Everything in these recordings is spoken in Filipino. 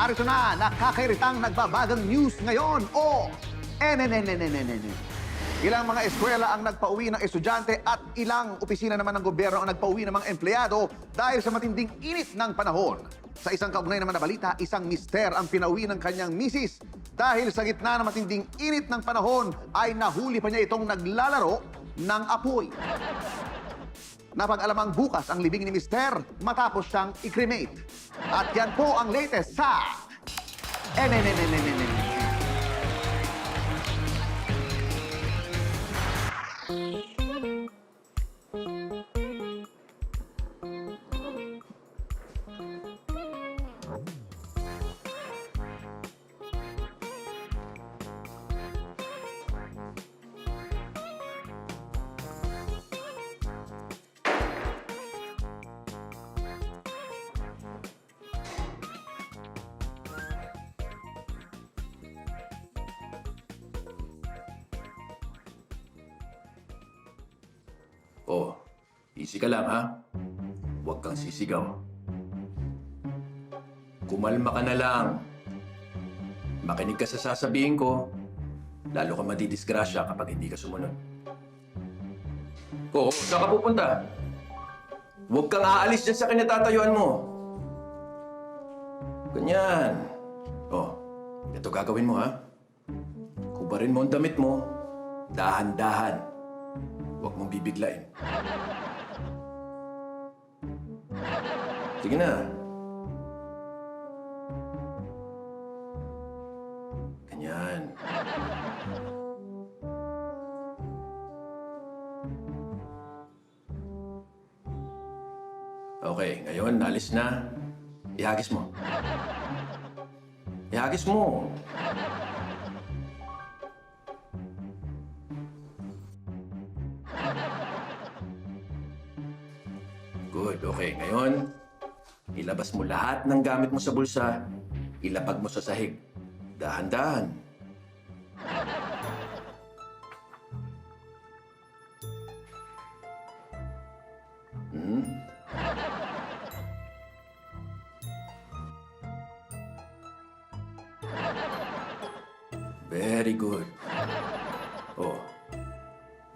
Narito na, nakakairitang nagbabagang news ngayon. Ilang mga eskwela ang nagpauwi ng estudyante at ilang opisina naman ng gobyerno ang nagpauwi ng mga empleyado dahil sa matinding init ng panahon. Sa isang kaugnay naman na balita, isang mister ang pinauwi ng kanyang misis dahil sa gitna ng matinding init ng panahon ay nahuli pa niya itong naglalaro ng apoy. Napag-alamang bukas ang libing ni mister matapos siyang i-cremate. At yan po ang latest sa Oh, easy ka lang ha. Huwag kang sisigaw. Kumalma ka na lang. Makinig ka sa sasabihin ko. Lalo ka madidisgrasya kapag hindi ka sumunod. Oh, saan ka pupunta? Huwag kang aalis dyan sa kinatatayuan mo. Ganyan. Oh, ito gagawin mo ha. Kubarin mo ang damit mo. Dahan-dahan. Huwag mong bibiglain. Sige na. Ganyan. Okay, ngayon, nalis na. Ihagis mo. Ihagis mo. Good, okay. Ngayon, ilabas mo lahat ng gamit mo sa bulsa, ilapag mo sa sahig. Dahan-dahan. Very good. Oh,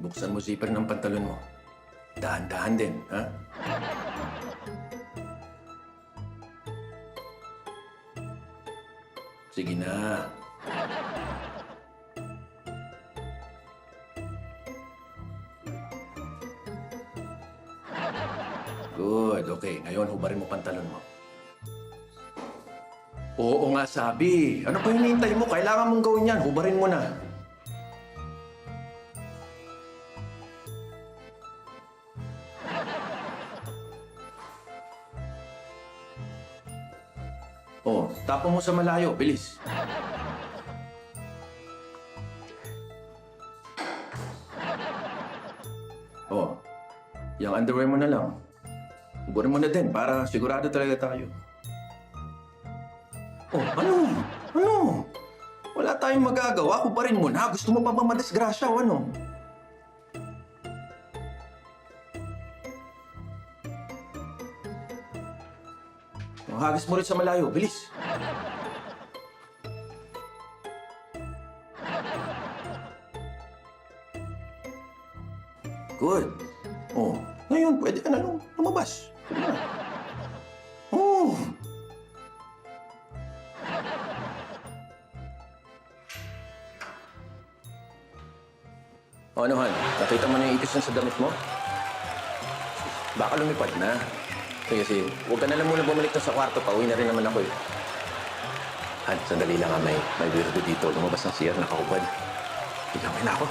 buksan mo zipper ng pantalon mo. Dahan-dahan din, ha? Sige na. Good, okay. Ngayon, hubarin mo pantalon mo. Oo nga, sabi. Ano pa hinihintay mo? Kailangan mong gawin yan. Hubarin mo na. Oh, tapon mo sa malayo. Bilis. Oh, yung underwear mo na lang. Hubarin mo na din para sigurado talaga tayo. Oh, ano? Ano? Wala tayong magagawa. Hubarin mo na. Gusto mo pa ba madisgrasya o ano? Hagis mo rin sa malayo. Bilis. Good. Oh, ngayon pwede ka na lumabas. Sige na. Oh. O ano, Han? Nakita mo na yung ipis sa damit mo? Baka lumipad na. Sige, huwag ka na lang muna bumalik na sa kwarto. Pauwi na rin naman ako eh. Han, sandali lang ha. May weirdo dito. Lumabas ng CR, nakahubad. Bigyan mo na ako.